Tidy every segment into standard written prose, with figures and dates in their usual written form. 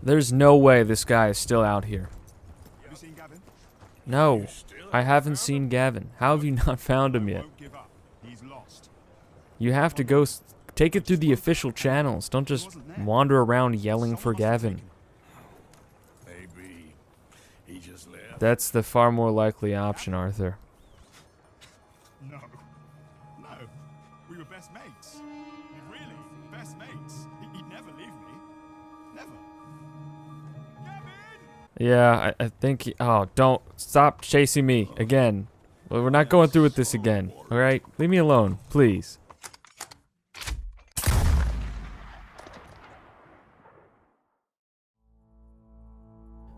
There's no way this guy is still out here. Have you seen Gavin? No, I haven't seen Gavin. How have you not found him yet? Won't give up. He's lost. You have to go take it through the official channels. Don't just wander around yelling for Gavin. Maybe he just left. That's the far more likely option, Arthur. No. No. We were best mates. Really, best mates. He'd never leave me. Never. Gavin! Yeah, I think oh, don't stop chasing me again. Well, we're not going through with this again. All right? Leave me alone, please.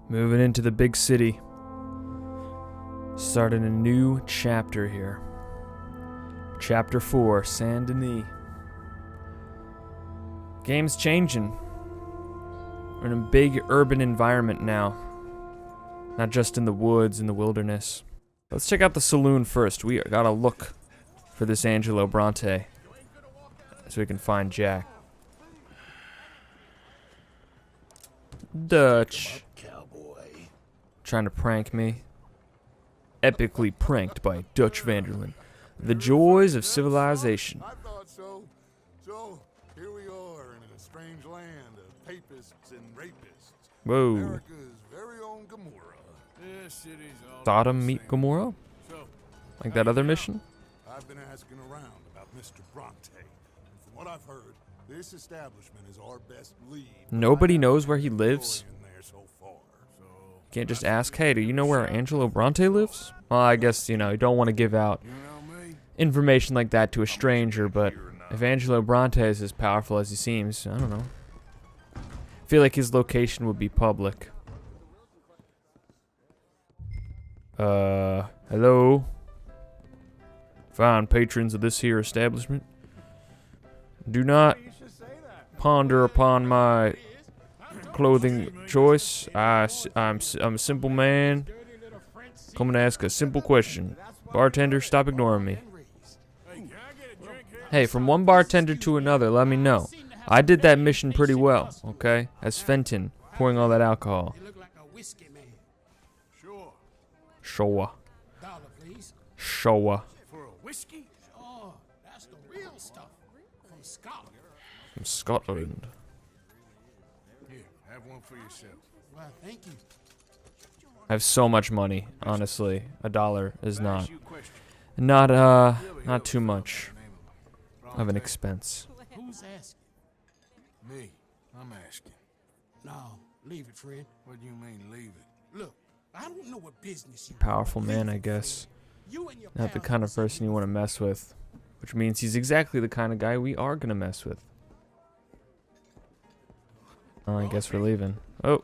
Moving into the big city. Starting a new chapter here. Chapter 4, Saint Denis. Game's changing. We're in a big urban environment now. Not just in the woods and the wilderness. Let's check out the saloon first. We gotta look for this Angelo Bronte. So we can find Jack. Dutch. Trying to prank me. Epically pranked by Dutch Vanderlyn. The joys of civilization. I thought so. So, here we are in a strange land of papists and rapists. Whoa. America's very own Gomorrah. Sodom meet Gomorrah? Like that other mission? I've been asking around about Mr. Bronte. And from what I've heard, this establishment is our best lead. Nobody knows where he lives? In there so far. So, Can't just ask, hey, do you know where Angelo Bronte lives? Well, I guess, you know, you don't want to give out information like that to a stranger, but if Angelo Bronte is as powerful as he seems, I don't know. I feel like his location would be public. Hello? Fine patrons of this here establishment. Do not ponder upon my clothing choice. I'm a simple man. Come and ask a simple question. Bartender, stop ignoring me. Hey, from one bartender to another, let me know. I did that mission pretty well, okay? As Fenton, pouring all that alcohol. Showa. Showa. For a whiskey? Oh, that's the real stuff. From Scotland. From Scotland. Here, have one for yourself. Well, thank you. I have so much money, honestly. $1 is not too much of an expense. Who's asking? Me. I'm asking. No, leave it, friend. What do you mean, leave it? Look, I don't know what business you Powerful man, I guess. You and your Not the pals kind of decide person you want to mess with. Which means he's exactly the kind of guy we are going to mess with. Oh, I guess we're leaving. Oh.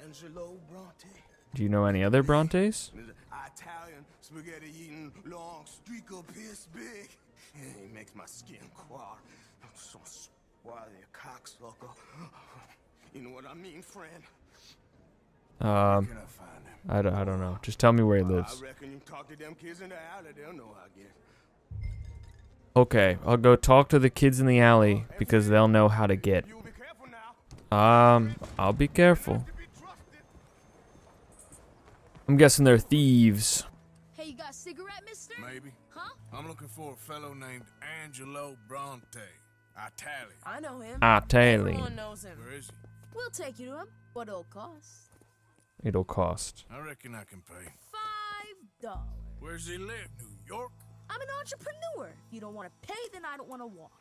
Angelo Bronte. Do you know any other Brontes? Italian, spaghetti eating, long streak of piss big. It makes my skin crawl. I'm so swarthy, cocksucker. You know what I mean, friend? Can I find him? I don't know. Just tell me where he lives. I reckon you talk to them kids in the alley, they'll know, I guess. Okay, I'll go talk to the kids in the alley because they'll know how to get. You'll be careful now. I'll be careful. I'm guessing they're thieves. Hey, you got a cigarette, mister? Maybe. Huh? I'm looking for a fellow named Angelo Bronte. Italian. I know him. Italian. Everyone knows him. Where is he? We'll take you to him. What it'll cost? It'll cost. I reckon I can pay. $5. Where's he live? New York? I'm an entrepreneur. If you don't want to pay, then I don't want to walk.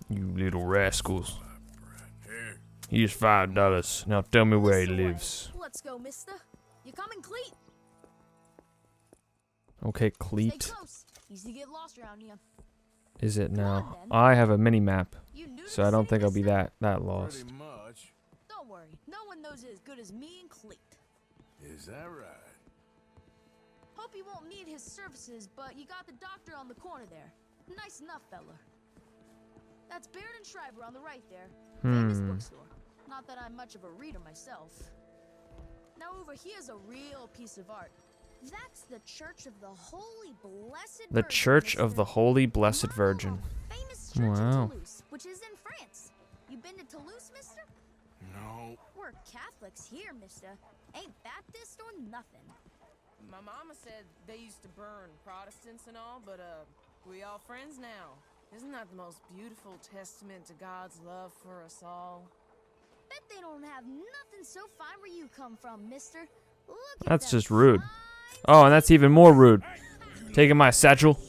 You little rascals. Here. Here's $5. Now tell me where he lives. Let's go, mister. You coming, Cleet? Okay, Stay Cleet. close. Easy to get lost around here. Is it now? I have a mini map, You new to so I the don't city, think I'll be mister? that lost. Pretty much. Don't worry. No one knows it as good as me and Cleet. Is that right? Hope you won't need his services, but you got the doctor on the corner there. Nice enough, fella. That's Baird and Schreiber on the right there. Famous bookstore. Not that I'm much of a reader myself. Now over here's a real piece of art. That's the Church of the Holy Blessed Virgin. The Church of the Holy Blessed Virgin. Famous church in Wow. Toulouse, which is in France. You been to Toulouse, mister? No. We're Catholics here, mister. Ain't Baptist or nothing. My mama said they used to burn Protestants and all, but we all friends now. Isn't that the most beautiful testament to God's love for us all? Bet they don't have nothing so fine where you come from, mister. Look at That's them just rude. signs. Oh, and that's even more rude. Taking my satchel.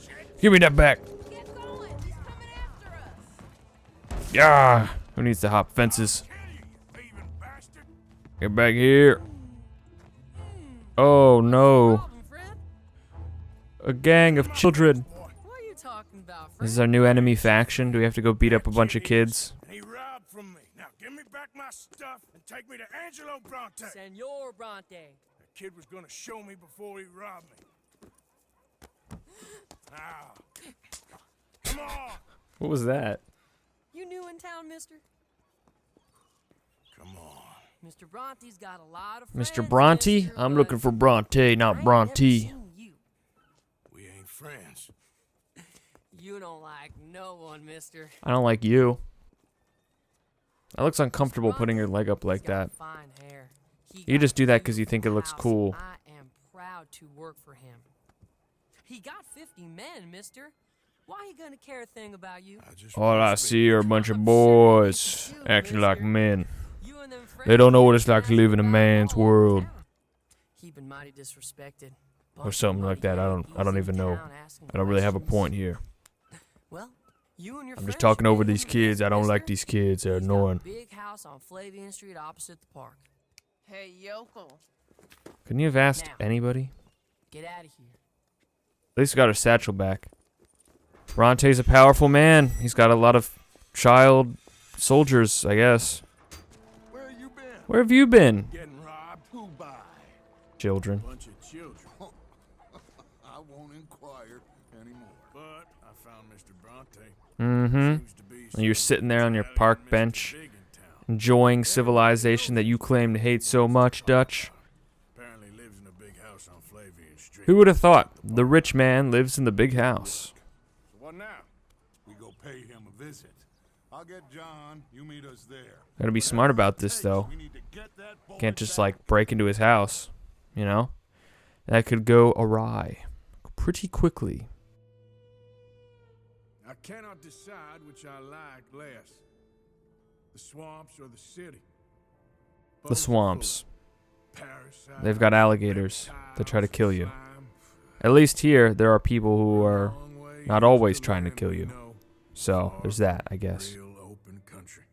Give me that back. Get going! He's coming after us! Yeah. Who needs to hop fences? Thieving bastard. Get back here. Oh no. Problem, Fred? A gang of children. What are you talking about, Fred? This is our new enemy faction. Do we have to go beat up a bunch of kids? And he robbed from me. Now give me back my stuff and take me to Angelo Bronte. Senor Bronte. The kid was gonna show me before he robbed me. Now, come on. What was that? You new in town, mister? Come on. Mr. Bronte's got a lot of friends, Mr. Bronte? mister, I'm but looking for Bronte, I ain't not never Bronte. seen you. We ain't friends. You don't like no one, mister. I don't like you. That looks uncomfortable Bronte, putting your leg up he's like got that. fine hair. He You got just a do that 'cause you think it beautiful looks house. cool. I am proud to work for him. He got 50 men, mister. Why he gonna care a thing about you? All I see are a bunch of boys acting like men. You and them They don't know what friends it's like to live in a got man's all over world. town. He been mighty disrespected. Or something like that. I don't even know. I don't really have a point here. Well, you and your I'm just friends talking should over pay these him a kids. visit, I don't like mister. these kids. They're He's got a annoying. big house on Flavian Street opposite the park. Hey, yokel, Couldn't you have asked Now. anybody? get out of here. At least got her satchel back. Bronte's a powerful man. He's got a lot of child soldiers, I guess. Where you been? Where have you been? Getting robbed. Who by? Children. Bunch of children. I won't inquire anymore. But I found Mr. Bronte. Mm-hmm. Seems to be And you're some sitting there on your Italian park Mr. bench, Big in town. enjoying civilization that you claim to hate so much, Dutch. Apparently lives in a big house on Flavian Street. Who would have thought? The rich man lives in the big house. So what now? We go pay him a visit. I'll get John. You meet us there. Gotta be smart about this, though. We need to get that boy Can't just, back. like, break into his house, you know? That could go awry pretty quickly. I cannot decide which I like less. The swamps or the city. The swamps. Parasite, They've got alligators that try to reptiles, kill you. slime. At least here, there are people who are Long way not into always the trying to land kill we you. know. So, Far there's that, I from guess. Real open country.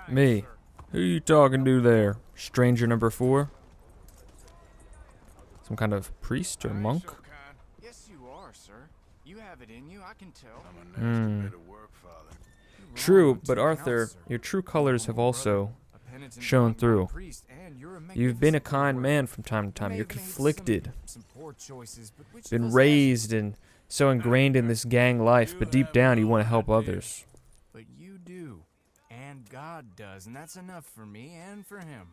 Me. Who you talking to there? Stranger number 4? Some kind of priest or monk? Yes, you are, sir. You have it in you, I can tell. I'm a nasty bit of work, Father. True, but Arthur, your true colors have also shown through. You've been a kind man from time to time. You're conflicted. Been raised and so ingrained in this gang life, but deep down you want to help others. But you do. And God does, and that's enough for me and for him.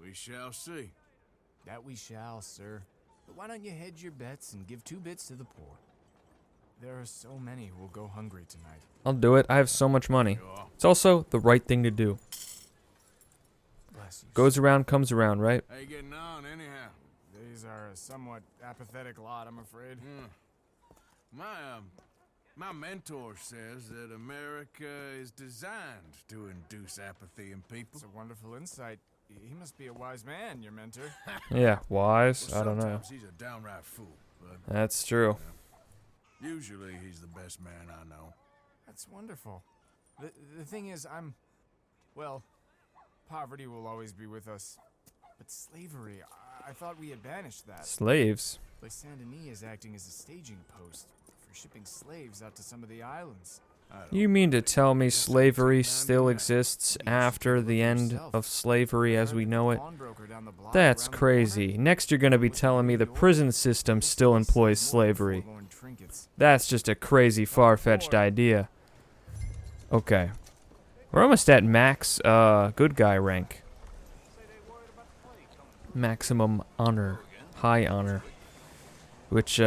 We shall see. That we shall, sir. But why don't you hedge your bets and give 2 bits to the poor? There are so many who will go hungry tonight. I'll do it. I have so much money. It's also the right thing to do. Bless you. Goes around, comes around, right? How you getting on, anyhow? These are a somewhat apathetic lot, I'm afraid. My mentor says that America is designed to induce apathy in people. It's a wonderful insight. He must be a wise man, your mentor. Yeah, wise. Well, I don't know. sometimes he's a downright fool, but That's true. usually he's the best man I know. That's wonderful. The thing is, well, poverty will always be with us. But slavery, I thought we had banished that. Slaves. Like Saint Denis is acting as a staging post for shipping slaves out to some of the islands. You mean to tell me slavery still exists after the end of slavery as we know it? That's crazy. Next you're gonna be telling me the prison system still employs slavery. That's just a crazy far-fetched idea. Okay. We're almost at max good guy rank. Maximum honor. High honor. Which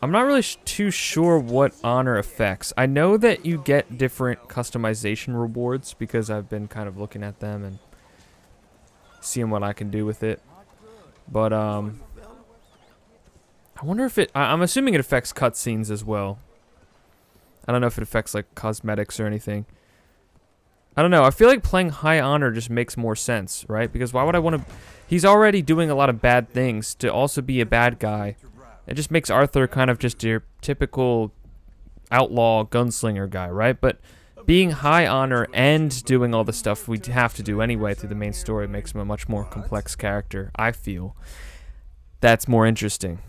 I'm not really too sure what honor affects. I know that you get different customization rewards because I've been kind of looking at them and seeing what I can do with it. But I wonder if I'm assuming it affects cutscenes as well. I don't know if it affects like cosmetics or anything. I don't know. I feel like playing high honor just makes more sense, right? Because why would I want to... He's already doing a lot of bad things to also be a bad guy. It just makes Arthur kind of just your typical outlaw gunslinger guy, right? But being high honor and doing all the stuff we have to do anyway through the main story makes him a much more complex character, I feel. That's more interesting.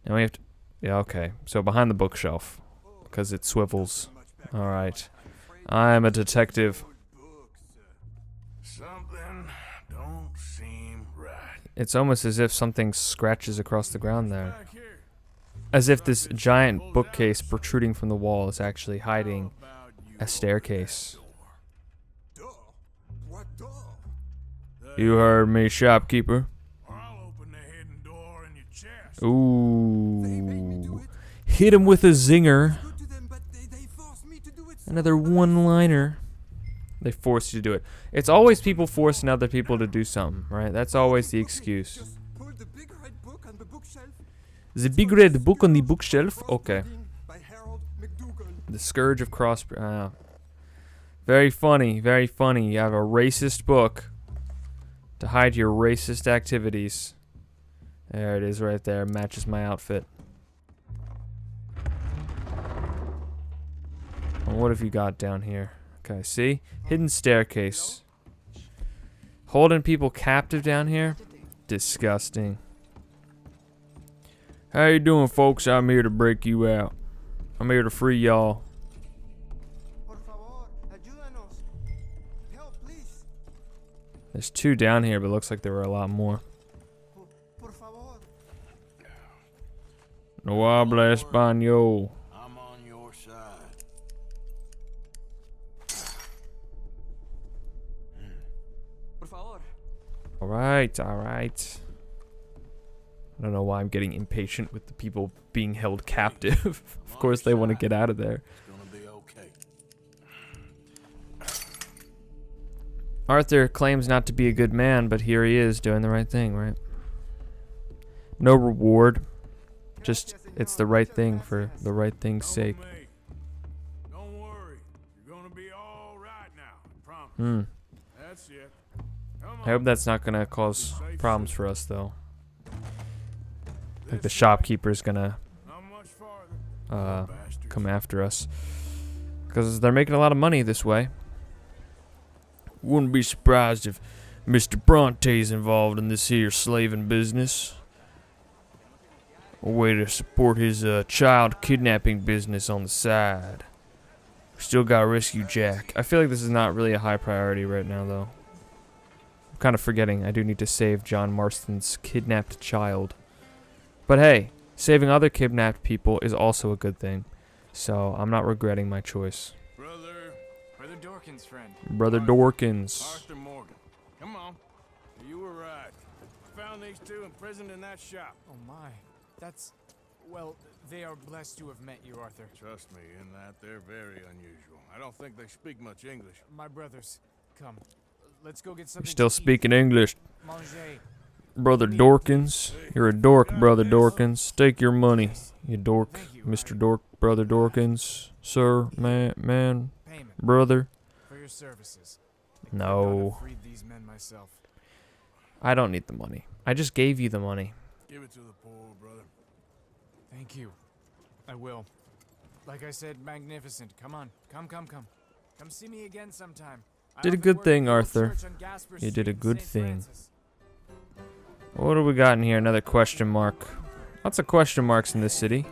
Now we have to... Yeah, okay. So behind the bookshelf. Because it swivels. Alright. I'm a detective. Something don't seem right. It's almost as if something scratches across the ground there. As if this giant bookcase protruding from the wall is actually hiding a staircase. You heard me, shopkeeper. Ooh. Hit him with a zinger. Another one-liner. They force you to do it. It's always people forcing other people to do something, right? That's always the excuse. The big red book on the bookshelf? Okay. The Scourge of Cross... very funny, very funny. You have a racist book to hide your racist activities. There it is right there. Matches my outfit. Well, what have you got down here? Okay, see? Hidden staircase. Holding people captive down here? Disgusting. How you doing, folks? I'm here to break you out. I'm here to free y'all. There's 2 down here, but it looks like there were a lot more. No habla español. I'm on your side. Alright, alright. I don't know why I'm getting impatient with the people being held captive. Of course they want to get out of there. It's gonna be okay. Arthur claims not to be a good man, but here he is doing the right thing, right? No reward. Just, it's the right thing for the right thing's sake. Don't worry. You're gonna be all right now. I promise. That's it. I hope that's not gonna cause problems for us, though. Like the shopkeeper's gonna come after us. Because they're making a lot of money this way. Wouldn't be surprised if Mr. Bronte's involved in this here slaving business. A way to support his child kidnapping business on the side. We still gotta rescue Jack. I feel like this is not really a high priority right now, though. I'm kind of forgetting I do need to save John Marston's kidnapped child. But hey, saving other kidnapped people is also a good thing. So I'm not regretting my choice. Brother Dorkins, friend. Brother Dorkins. Arthur Morgan. Come on. You were right. Found these 2 imprisoned in that shop. Oh my. That's... Well, they are blessed to have met you, Arthur. Trust me, in that they're very unusual. I don't think they speak much English. My brothers, come. Let's go get something. You're still speaking English. Manger. Brother Dorkins. You're a dork, Brother Dorkins. Take your money, you dork. Mr. Dork, Brother Dorkins. Sir, man, brother. For your services. No. Freed these men myself. I don't need the money. I just gave you the money. Give it to the poor, brother. Thank you. I will. Like I said, magnificent. Come on. Come. Come see me again sometime. Did a good thing, Arthur. You did a good thing. What do we got in here? Another question mark. Lots of question marks in this city.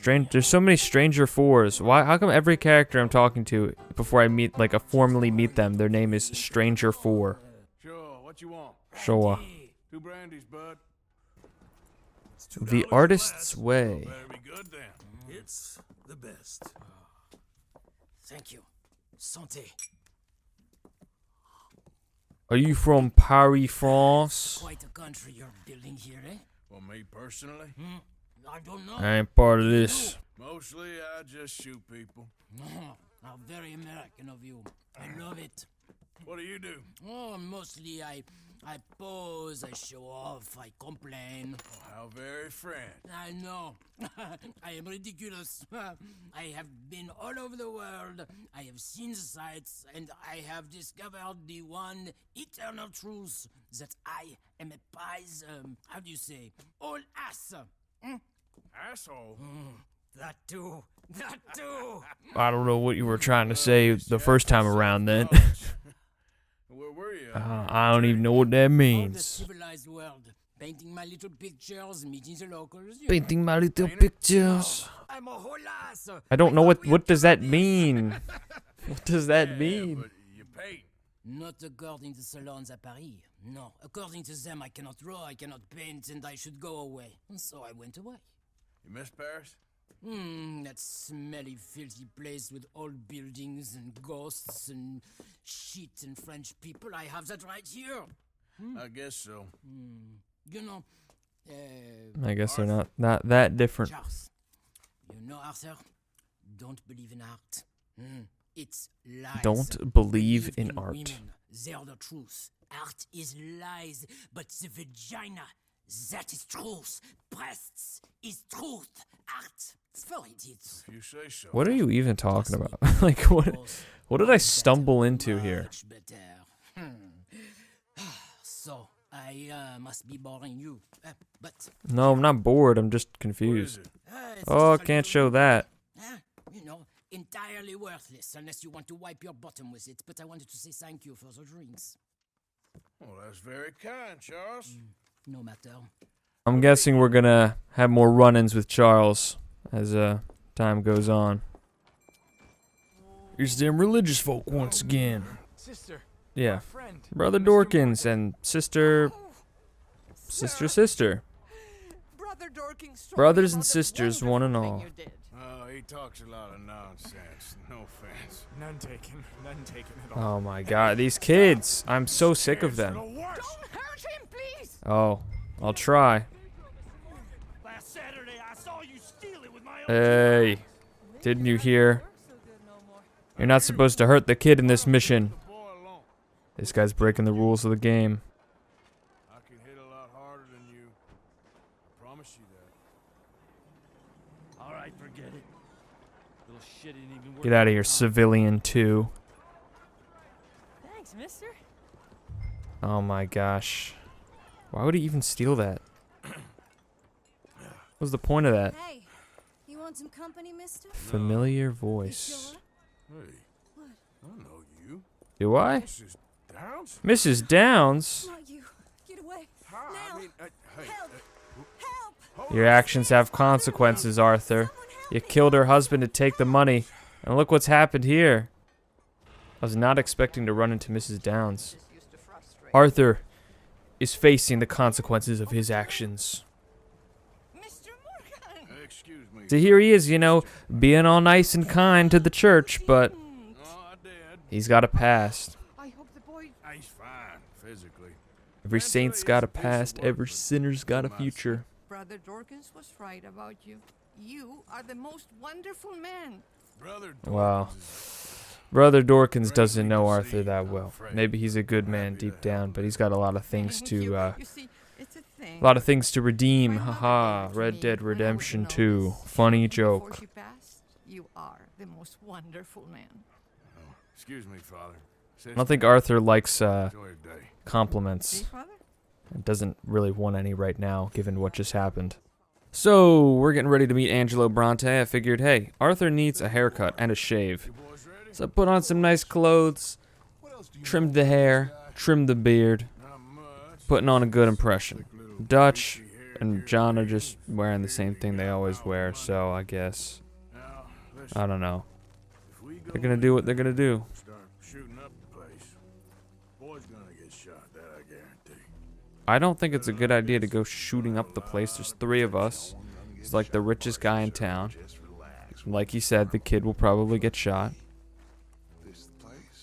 There's so many stranger fours. Why? How come every character I'm talking to before I meet, like, formally meet them, their name is Stranger 4? Sure. What you want? Sure. 2 brandies, bud. The artist's way. Better be good then. It's the best. Thank you. Santé. Are you from Paris, France? Quite a country you're building here, eh? Well, me personally? I don't know. I ain't part of this. Mostly, I just shoot people. How very American of you. I love it. What do you do? Oh, mostly I pose, I show off, I complain. Oh, how very French. I know. I am ridiculous. I have been all over the world. I have seen the sights, and I have discovered the one eternal truth that I am a pies, how do you say, old ass. Asshole. That too. That too. I don't know what you were trying to say the first time around then. Where were you? I don't even know what that All the means. civilized world. Painting my little pictures, meeting the locals. Painting my little pictures. I'm a whole ass. I don't know what does that mean? What does that mean? But you paint. Not according to salons at Paris. No, according to them, I cannot draw, I cannot paint, and I should go away. And so I went away. You miss Paris? That smelly, filthy place with old buildings and ghosts and shit and French people. I have that right here. I guess so. You know, I guess they're not that different. Charles, you know, Arthur, don't believe in art. It's lies. Don't believe in art. Women. They're the truth. Art is lies, but the vagina, that is truth. Breasts is truth. Art, it's for idiots. If you say so. What are you even talking about? Like what did I stumble into here? Much better. So, I must be boring you. But No, I'm not bored. I'm just What is confused. it? it's Oh, I just a can't little- show that. You know, entirely worthless unless you want to wipe your bottom with it. But I wanted to say thank you for the drinks. Well, that's very kind, Charles. No matter. I'm guessing we're gonna have more run-ins with Charles as time goes on. Here's them religious folk once again. Sister, Yeah, friend. Brother Mr. Dorkins and sister. Brother Dorkins, sorry Brothers about and the sisters, one and wonderful all. thing you did. Oh, he talks a lot of nonsense. No offense. None taken at all. Oh my god, these kids. I'm so sick of them. Don't hurt him, please. Oh, I'll try. Last Saturday, I saw you steal it with my own. Hey, didn't you hear? You're not supposed to hurt the kid in this mission. The boy alone. This guy's breaking the rules of the game. I can hit a lot harder than you. I promise you that. All right, forget it. Little shit ain't even worth Get out of here, the time. Civilian 2. Thanks, mister. Oh my gosh. Why would he even steal that? What was the point of that? Hey, you want some company, mister? Familiar voice. Hey. I know you. Do I? Mrs. Downs? Mrs. Downs? Not you. Get away. Hi, Now. I mean, hey. Help. Help. Hold Your on. actions have consequences, Arthur. You killed her husband to take the money. And look what's happened here. I was not expecting to run into Mrs. Downs. Arthur is facing the consequences of his actions. Mr. Morgan. Excuse me. So here he is, you know, being all nice and kind to the church, but Oh, I did. he's got a past. I hope the boy. He's fine, physically. Every saint's got a past, every sinner's got a future. Brother Dorkins was right about you. You are the most wonderful man. Brother Wow. Dorkins is- Brother Dorkins doesn't know Arthur that well. Maybe he's a good man deep down, but he's got a lot of things to, You see, it's a thing. a lot of things to redeem. My mother Haha, gave it to Red me Dead when I was Redemption an 2. oldest. Funny Before joke. she passed, you are the most wonderful man. Oh, excuse me, Father. I don't think Arthur likes Enjoy your day. compliments. See, Father? And doesn't really want any right now, given what just happened. So, we're getting ready to meet Angelo Bronte. I figured, hey, Arthur needs a haircut and a shave. You boys ready? So I put on some nice clothes, trimmed the hair, trimmed the beard, Not much. putting on a good impression. Slick little Dutch greasy hair and here John are and there. just wearing the same thing they always wear, so I guess, Now, listen, I don't know. if we go They're gonna do what they're gonna do. start shooting up the place, boy's gonna get shot, that I guarantee. I don't think it's a good idea to go shooting up the place. There's 3 of us. He's like the richest guy in town. Like he said, the kid will probably get shot.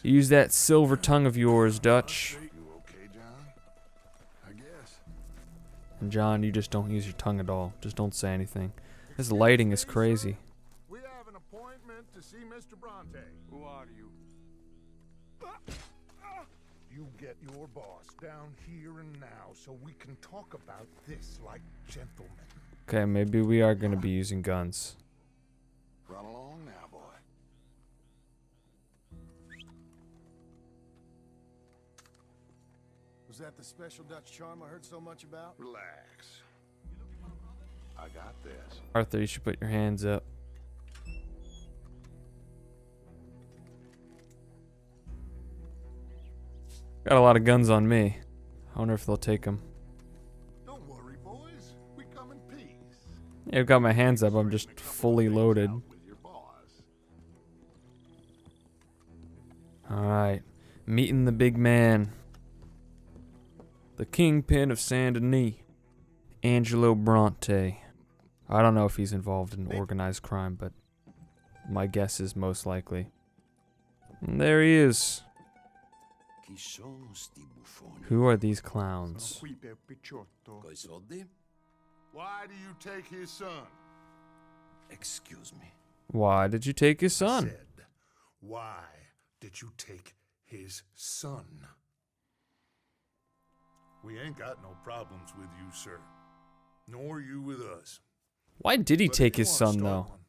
Use that silver tongue of yours, Dutch. You okay, John? I guess. And John, you just don't use your tongue at all. Just don't say anything. This lighting is crazy. We have an appointment to see Mr. Bronte. Who are you? You get your boss down here and now so we can talk about this like gentlemen. Okay, maybe we are going to be using guns. Run along now, boy. Was that the special Dutch charm I heard so much about? Relax. I got this. Arthur, you should put your hands up. Got a lot of guns on me. I wonder if they'll take them. Don't worry, boys. We come in peace. Yeah, I've got my hands up. I'm just fully loaded. Alright. Meeting the big man. The kingpin of Saint Denis. Angelo Bronte. I don't know if he's involved in organized crime, but my guess is most likely. And there he is. Who are these clowns? Why do you take his son? Excuse me. Why did you take his son? Said, why did you take his son? We ain't got no problems with you, sir. Nor you with us. Why did he But take if you his wanna son, start though? one,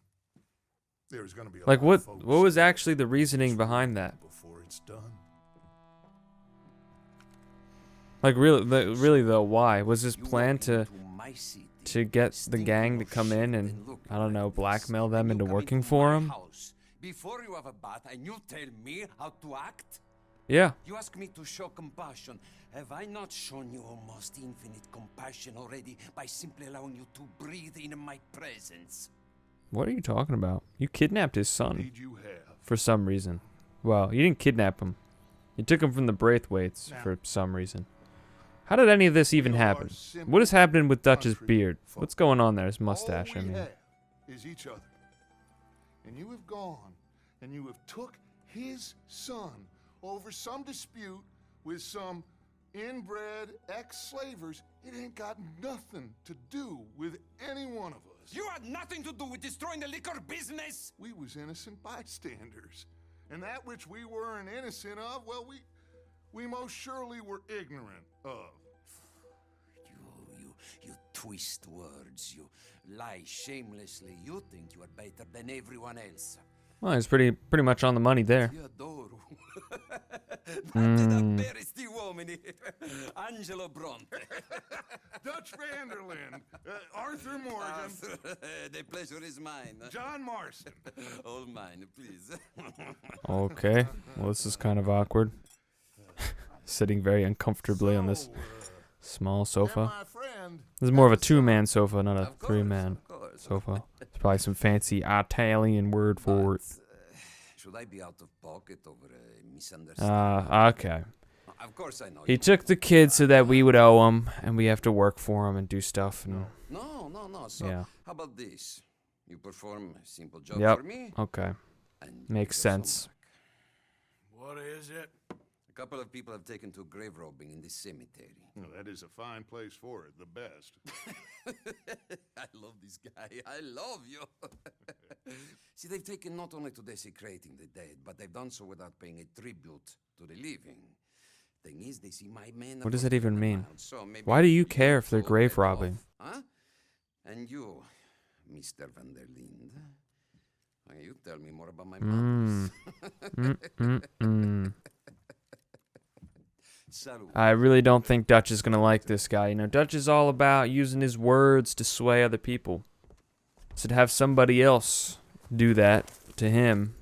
there's gonna be a Like, lot of folks what was actually the reasoning behind that? before it's done. Like, really though, why? Was his plan to get the gang to come in and, I don't know, blackmail them into working for him? Before you have a bath and you tell me how to act? Yeah. You ask me to show compassion. Have I not shown you almost infinite compassion already by simply allowing you to breathe in my presence? What are you talking about? You kidnapped his son. Indeed you have. For some reason. Well, you didn't kidnap him. You took him from the Braithwaites Now, for some reason. How did any of this even happen? What is happening with Dutch's beard? What's going on there? His mustache, I All we mean. have is each other. And you have gone and you have took his son over some dispute with some inbred ex-slavers. It ain't got nothing to do with any one of us. You had nothing to do with destroying the liquor business! We was innocent bystanders. And that which we weren't innocent of, well, we most surely were ignorant of. You twist words, you lie shamelessly, you think you are better than everyone else. Well, he's pretty much on the money there. Angelo Bronte. Dutch Vanderlyn, Arthur Morgan. The pleasure is mine. John Marston. All mine, please. Okay. Well, this is kind of awkward. Sitting very uncomfortably on this small sofa. This is more of a two-man sofa, not a three-man sofa. It's probably some fancy Italian word for it. Should I be out of pocket over a misunderstanding? Okay. Of course I know. He took the kid so that we would owe him, and we have to work for him and do stuff. And No. So, yeah. how about this? You perform a simple job Yep. for me. Okay. And Makes sense. What is it? A couple of people have taken to grave robbing in this cemetery. Well, that is a fine place for it, the best. I love this guy. I love you. See, they've taken not only to desecrating the dead, but they've done so without paying a tribute to the living. Thing is, they see my men. What does that even mean? So maybe Why do you care if they're grave robbing? Huh? And you, Mr. van der Linde, you tell me more about my mom. I really don't think Dutch is gonna like this guy. You know, Dutch is all about using his words to sway other people. So to have somebody else do that to him,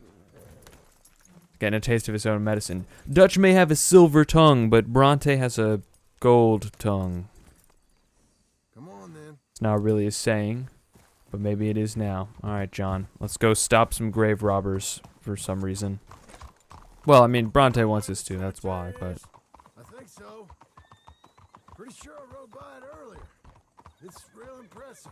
getting a taste of his own medicine. Dutch may have a silver tongue, but Bronte has a gold tongue. Come on, then. It's not really a saying, but maybe it is now. Alright, John. Let's go stop some grave robbers for some reason. Well, I mean, Bronte wants us to, that's why, but... I think so. Pretty sure I rode by it earlier. It's real impressive.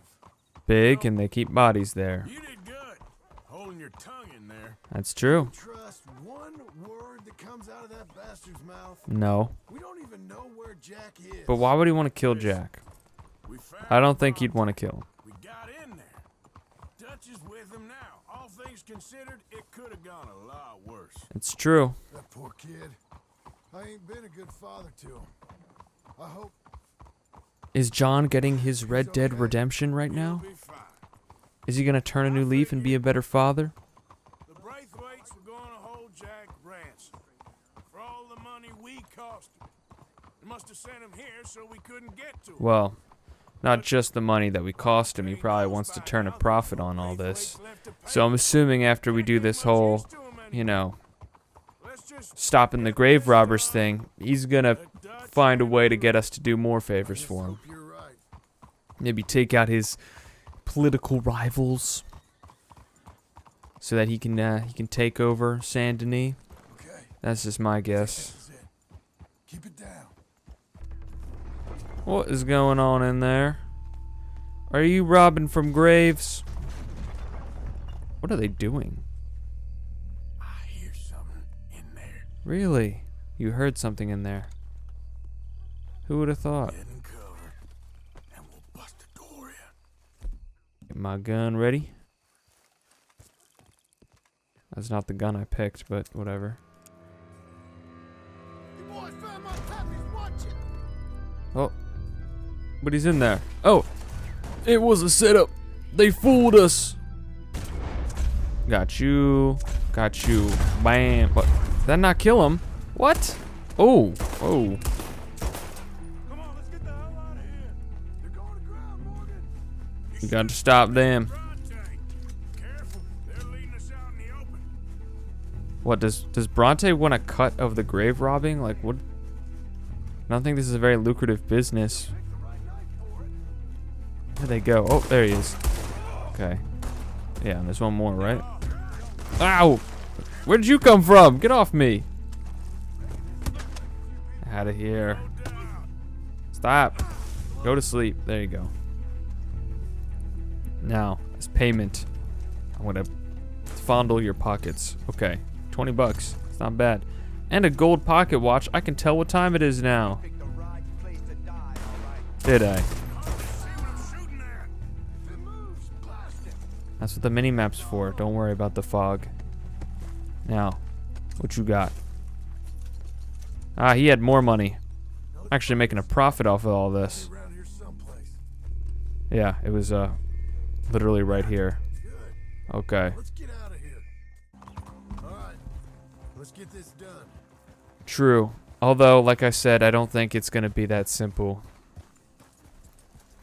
Big, and they keep bodies there. You did good. Holding your tongue in there. That's true. Trust one word that comes out of that bastard's mouth. No. We don't even know where Jack is. But why would he want to kill Jack? We found I don't think he'd want to kill him. We got in there. Dutch is with him now. All things considered, it could have gone a lot worse. It's true. That poor kid. I ain't been a good father to him. I hope. Is John getting his Red Dead Redemption right now? He'll be fine. Is he gonna turn a new leaf and be a better father? The Braithwaites were going to hold Jack ransom for all the money we cost him. They must have sent him here so we couldn't get to him. Well, not just the money that we cost him. He probably wants to turn a profit on all this. So I'm assuming after we do this whole, you know, stopping the grave robbers thing, he's gonna find a way to get us to do more favors for him. Maybe take out his political rivals so that he can take over Saint Denis. That's just my guess. Keep it down. What is going on in there? Are you robbing from graves? What are they doing? I hear something in there. Really? You heard something in there. Who would have thought? Get in cover, and we'll bust the door in. Get my gun ready. That's not the gun I picked, but whatever. You boys found my puppies. Watch it. Oh. But he's in there. Oh! It was a setup. They fooled us. Got you. Got you. Bam. What? Did that not kill him? What? Oh. Oh. Come on, let's get the hell out of here. They're going to ground, Morgan. We got to stop them. Careful, they're leading us out in the open. What, does Bronte want a cut of the grave robbing? Like, what? I don't think this is a very lucrative business. Where'd they go? Oh, there he is. Okay. Yeah, and there's one more, right? Ow! Where did you come from? Get off me! Out of here. Stop. Go to sleep. There you go. Now, as payment, I'm gonna fondle your pockets. Okay, 20 bucks. It's not bad. And a gold pocket watch. I can tell what time it is now. Did I? That's what the mini-map's for. Don't worry about the fog. Now, what you got? Ah, he had more money. Actually making a profit off of all this. Yeah, it was literally right here. Okay. Let's get out of here. All right. Let's get this done. True. Although, like I said, I don't think it's going to be that simple.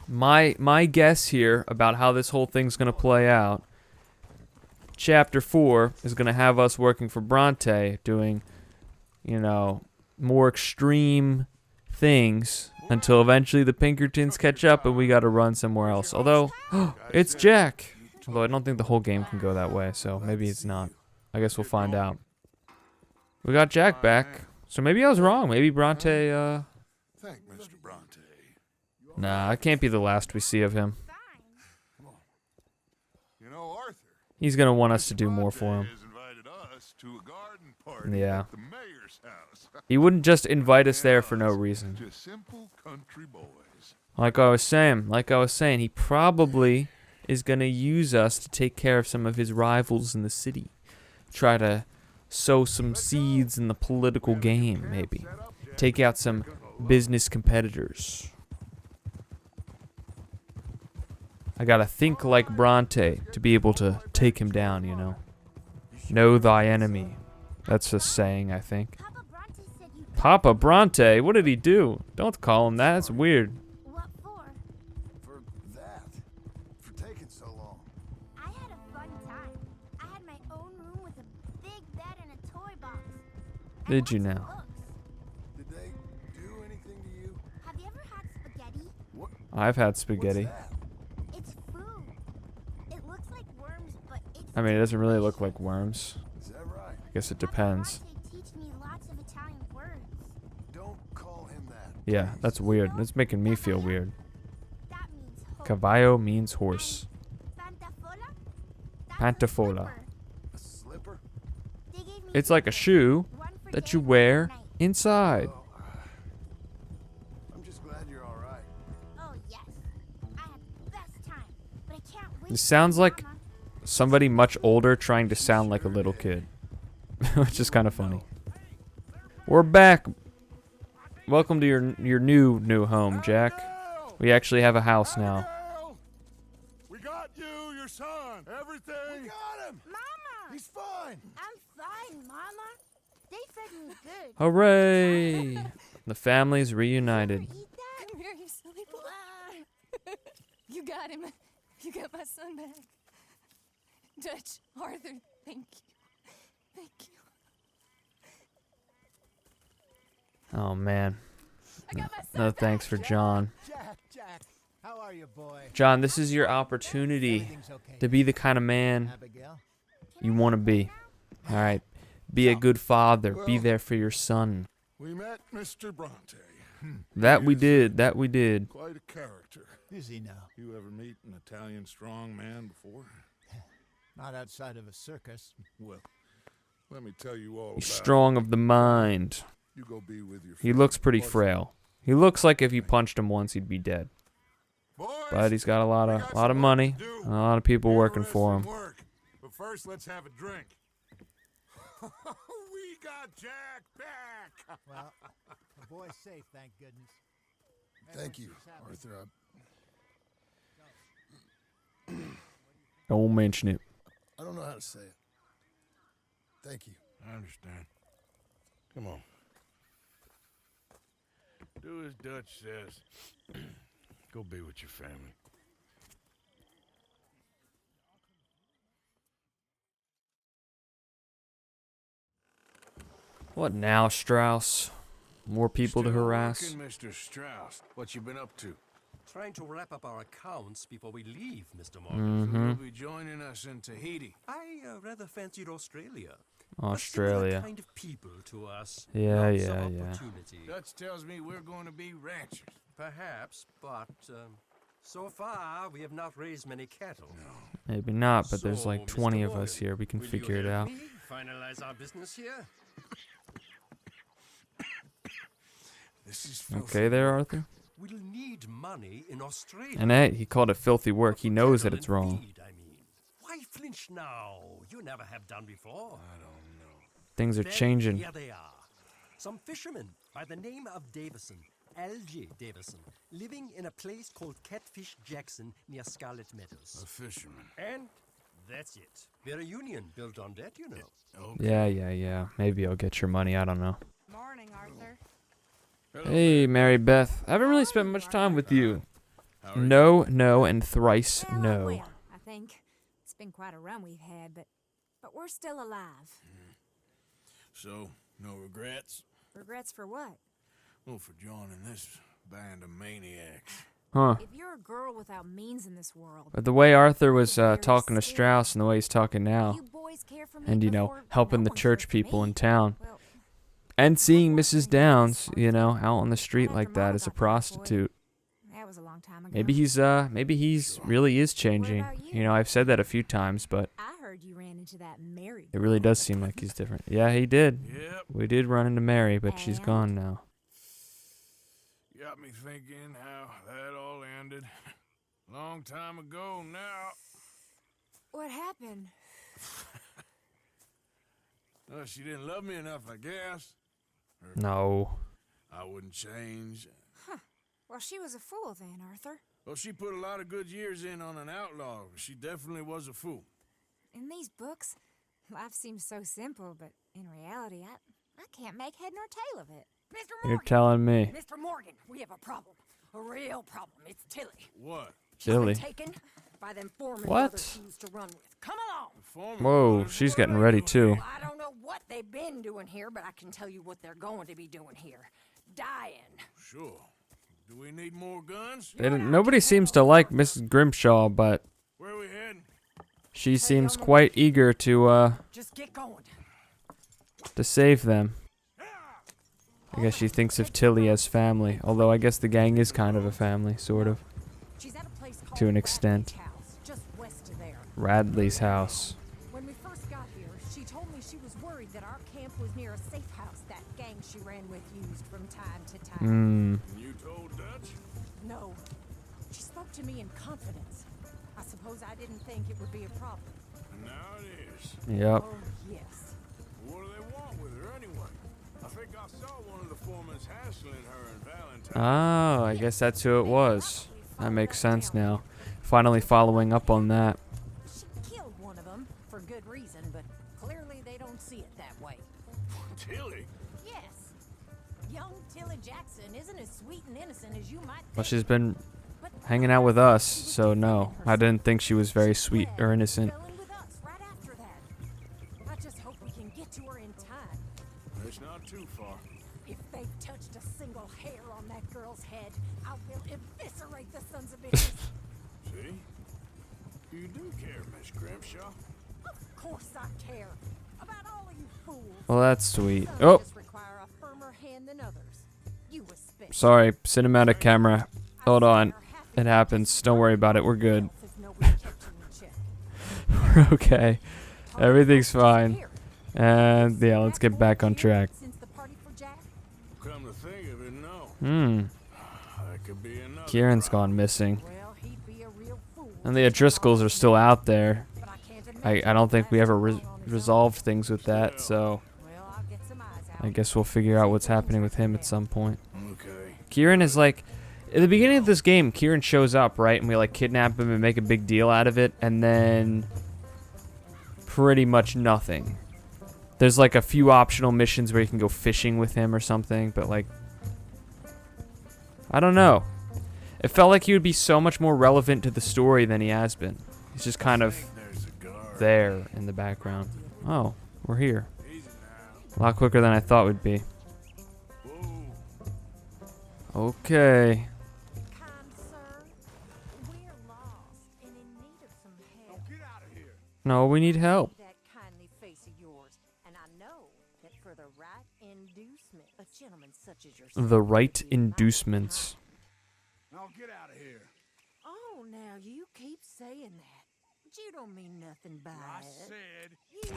My guess here about how this whole thing's going to play out, Chapter 4 is going to have us working for Bronte, doing, you know, more extreme things until eventually the Pinkertons catch up and we got to run somewhere else. Although, it's Jack. Although I don't think the whole game can go that way, so maybe it's not. I guess we'll find out. We got Jack back, so maybe I was wrong. Maybe Bronte, Thank Mr. Bronte. Nah, it can't be the last we see of him. You know, Arthur. He's gonna want us to do more for him. Has invited us to a garden party Yeah. at the mayor's house. He wouldn't just invite us there for no reason. Just simple country boys. Like I was saying, he probably is gonna use us to take care of some of his rivals in the city. Try to sow some seeds in the political game, maybe. Take out some business competitors. I gotta think like Bronte to be able to take him down, you know. Know thy enemy. That's a saying, I think. Papa Bronte? What did he do? Don't call him that. That's weird. What for? For that. For taking so long. I had a fun time. I had my own room with a big bed and a toy box. Did you now? Did they do anything to you? Have you ever had spaghetti? What? I've had spaghetti. It's food. It looks like worms, but it's I mean, it doesn't really look like worms. Is that right? I guess it depends. Teach me lots of Italian words. Don't call him that. Yeah, that's weird. That's making me feel weird. That means hope. Cavallo means horse. Pantafola? Pantafola. A slipper? They gave me It's like a shoe one for that day you and wear night. inside. I'm just glad you're all right. Oh, yes. It sounds like somebody much older trying to sound like a little kid. Which is kind of funny. We're back. Welcome to your new home, Jack. We actually have a house now. We got you, your son, everything. We got him. Mama! He's fine. I'm fine, Mama. They fed me good. Hooray! The family's reunited. Come here, you silly boy. You got him. You got my son back. Dutch, Arthur, thank you. Thank you. Oh man. No thanks for John. Jack, how are you, boy? John, this is your opportunity to be the kind of man you want to be. All right. Be a good father. Be there for your son. We met Mr. Bronte. That we did. That we did. Quite a character. Is he now? You ever meet an Italian strong man before? Not outside of a circus. Well, let me tell you all He's about strong of the mind. You go be with your He looks pretty frail. He looks like if you punched him once, he'd be dead. But he's got a lot of money, and a lot of people working for him. But first, let's have a drink. We got Jack back. Well, the boy's safe, thank goodness. Thank you, Arthur. Don't mention it. I don't know how to say it. Thank you. I understand. Come on. Do as Dutch says. Go be with your family. What now, Strauss? More people to Still harass? working, Mr. Strauss. What you been up to? Trying to wrap up our accounts before we leave, Mr. Morgan. Mm-hmm. You'll be joining us in Tahiti. I rather fancied Australia. Australia. A similar kind of people to us. Yeah, Lots of yeah. opportunity. Dutch tells me we're going to be ranchers. Perhaps, but so far we have not raised many cattle. Maybe not, but there's So, like Mr. 20 of Morgan, us here. We can will you figure it help out. me finalize our business here. This is Okay there, Arthur? We'll need money in Australia. And hey, he called it filthy work. He knows that it's wrong. Feed, I mean. Why flinch now? You never have done before. I don't know. Things are Then changing. Here they are. Some fishermen by the name of Davison, L.J. Davison, living in a place called Catfish Jackson near Scarlet Meadows. A fisherman. And that's it. We're a union built on that, you know. Okay. Yeah. Maybe I'll get your money. I don't know. Morning, Arthur. Hello, Hey, Mary Beth. I haven't really spent much time with you. How are you? No, and thrice Well, no. well, I think it's been quite a run we've had, but we're still alive. So, no regrets? Regrets for what? Well, for joining this band of maniacs. Huh. If you're a girl without means in this world, But the way Arthur was talking to Strauss and the way he's talking now, you boys care for me and, you know, before helping no the one church cared for people me. in town, Well, and seeing Mrs. Downs, you know, out on the street like that as a prostitute. that was a long time ago. Maybe he's really is changing. about You know, I've said that a few times, but I heard you ran into that Mary. it really does seem like he's different. Yeah, he did. Yep. We did run into Mary, but she's And? gone now. Got me thinking how that all ended. Long time ago now. What happened? Well, she didn't love me enough, I guess. No. I wouldn't change. Well, she was a fool then, Arthur. Well, she put a lot of good years in on an outlaw. She definitely was a fool. In these books, life seems so simple, but in reality, I can't make head nor tail of it. Mr. You're Morgan. telling me. Mr. Morgan, we have a problem. A real problem. It's Tilly. What? She's been Tilly. taken by them foremen What? brothers she used to run with. Come along. Whoa, she's getting ready too. I don't know what they've been doing here, but I can tell you what they're going to be doing here. Dying. Sure. Do we need more guns? Nobody seems to like Mrs. Grimshaw, but Where are we heading? she seems quite eager to Just get going. save them. I guess she thinks of Tilly as family, although I guess the gang is kind of a family, sort of, She's at a place called to an Bradley's extent. house, just west of there. Radley's house. When we first got here, she told me she was worried that our camp was near a safe house that gang she ran with used from time to time. Hmm. You told Dutch? No. She spoke to me in confidence. I suppose I didn't think it would be a problem. Now it is. Yep. Oh, yes. What do they want with her anyway? I think I saw one of the foremans hassling her and Valentine. Oh, I guess that's who it was. That makes sense now. Finally following up on that. She killed one of them for good reason, but clearly they don't see it that way. Tilly? Yes. Young Tilly Jackson isn't as sweet and innocent as you might think. Well, she's been hanging out with us, so no. I didn't think she was very sweet or innocent. I just hope we can get to her in time. It's not too far. If they've touched a single hair on that girl's head, I will eviscerate the sons of bitches. See? You do care, Miss Grimshaw. Of course I care. About all of you fools. Well, that's sweet. Some Oh, just require a firmer hand than others. You was special. sorry. Cinematic camera. Hold on. It happens. Don't worry about it. We're good. We're okay. Everything's fine. And yeah, let's get back on track. Come to think of it, no. That could be another. Kieran's gone missing. And the O'Driscolls are still out there. I don't think we ever resolved things with that, so I guess we'll figure out what's happening with him at some point. Okay. Kieran is like, at the beginning of this game, Kieran shows up, right? And we like kidnap him and make a big deal out of it, and then pretty much nothing. There's like a few optional missions where you can go fishing with him or something, but like, I don't know. It felt like he would be so much more relevant to the story than he has been. He's just kind of there in the background. Oh, we're here. A lot quicker than I thought we'd be. Okay. No, we need help. That kindly face of yours, and I know that for the right inducement, a gentleman such as yourself. The right inducements. Now get out of here. Oh, now you keep saying that. But you don't mean nothing by I it. said. You said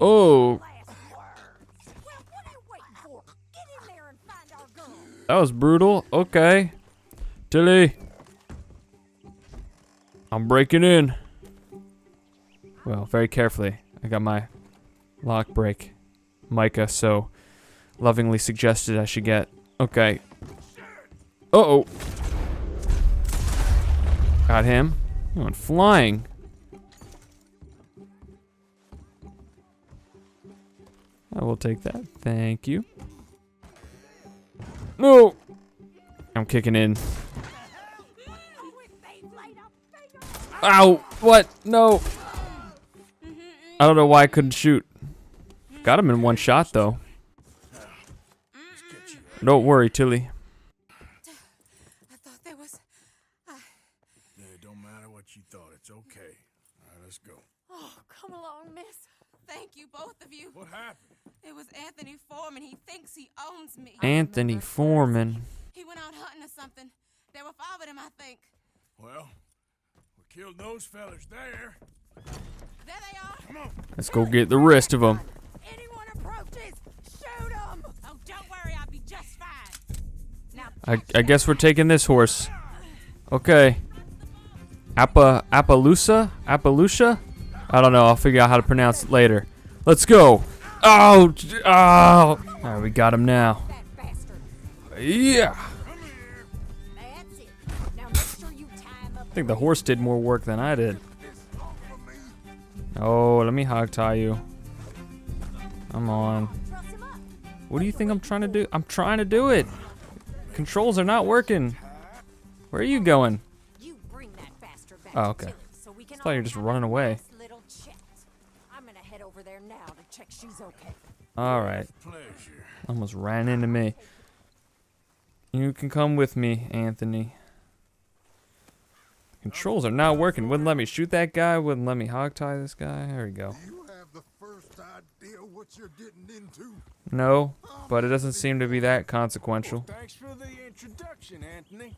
Oh. the last word. Well, what are you waiting for? Get in there and find our girl. That was brutal. Okay. Tilly. I'm breaking in. Well, very carefully. I got my lock break. Micah so lovingly suggested I should get. Okay. Uh-oh. Got him. He went flying. I will take that. Thank you. No! I'm kicking in. Ow! What? No! I don't know why I couldn't shoot. Got him in one shot, though. Don't worry, Tilly. I thought there was... Yeah, it don't matter what you thought. It's okay. All right, let's go. Oh, come along, miss. Thank you, both of you. What happened? It was Anthony Foreman. He thinks he owns me. Anthony Foreman. He went out hunting or something. There were 5 of them, I think. Well, we killed those fellas there. There they are. Come on. Let's go get the rest of them. Anyone approaches, shoot them. Oh, don't worry. I'll be just fine. Now, I guess we're taking this horse. Okay. Appaloosa? Appaloosa? I don't know. I'll figure out how to pronounce it later. Let's go. Oh! Oh! Alright, we got him now. Yeah! I think the horse did more work than I did. Oh, let me hog tie you. Come on. What do you think I'm trying to do? I'm trying to do it. Controls are not working. Where are you going? Oh, okay. I thought you were just running away. I'm gonna head over there now to check she's okay. Alright. Almost ran into me. You can come with me, Anthony. Controls are not working. Wouldn't let me shoot that guy. Wouldn't let me hog tie this guy. There we go. You have the first idea what you're getting into. No, but it doesn't seem to be that consequential. Well, thanks for the introduction, Anthony.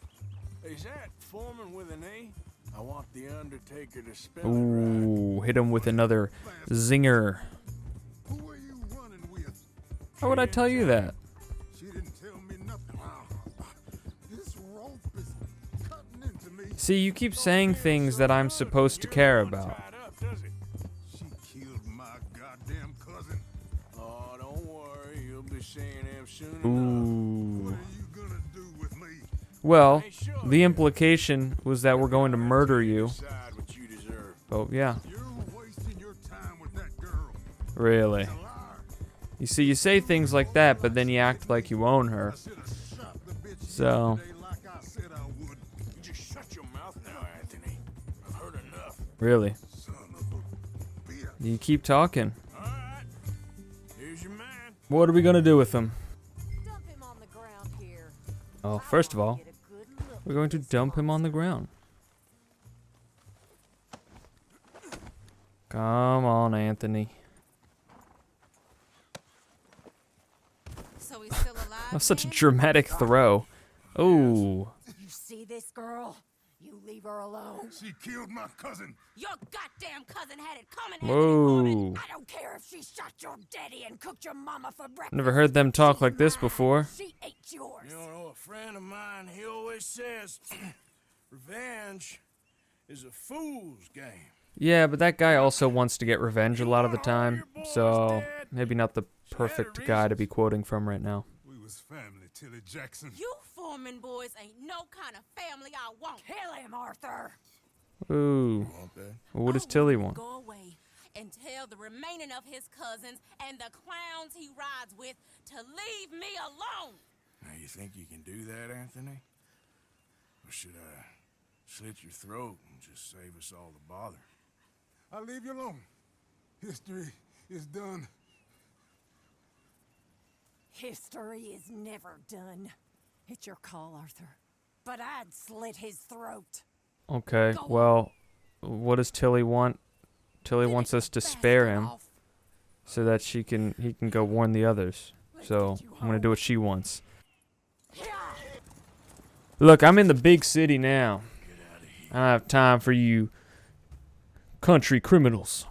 Is that Foreman with an A? I want the Undertaker to spell it Ooh, hit him with another zinger. Who are you running with? How would I tell you that? She didn't tell me nothing. This rope is cutting into me. See, you keep saying things that I'm supposed to care about. She killed my goddamn cousin. Oh, don't worry, you'll be seeing him soon enough. What are you gonna do with me? Well, the implication was that we're going to murder you. Oh, yeah. You're wasting your time with that girl. Really? You see, you say things like that, but then you act like you own her. So... Just shut your mouth now, Anthony. I've heard enough. Really? You keep talking. Alright. Here's your man. What are we gonna do with him? Dump him on the ground here. Oh, first of all, we're going to dump him on the ground. Come on, Anthony. So he's still alive. That's such a dramatic throw. Oh. You see this girl? You leave her alone. She killed my cousin. Your goddamn cousin had it coming. Whoa. I don't care if she shot your daddy and cooked your mama for breakfast. Never heard them talk like this before. She ate yours. You know, a friend of mine, he always says, revenge is a fool's game. Yeah, but that guy also wants to get revenge a lot of the time, so maybe not the perfect guy to be quoting from right now. We was family, Tilly Jackson. You Foreman boys ain't no kind of family I want. Kill him, Arthur. Ooh. What does Tilly want? Go away and tell the remaining of his cousins and the clowns he rides with to leave me alone. Now, you think you can do that, Anthony? Or should I slit your throat and just save us all the bother? I'll leave you alone. History is done. History is never done. It's your call, Arthur. But I'd slit his throat. Okay, well, what does Tilly want? Tilly wants us to spare him so that he can go warn the others. So I'm gonna do what she wants. Look, I'm in the big city now. I don't have time for you country criminals.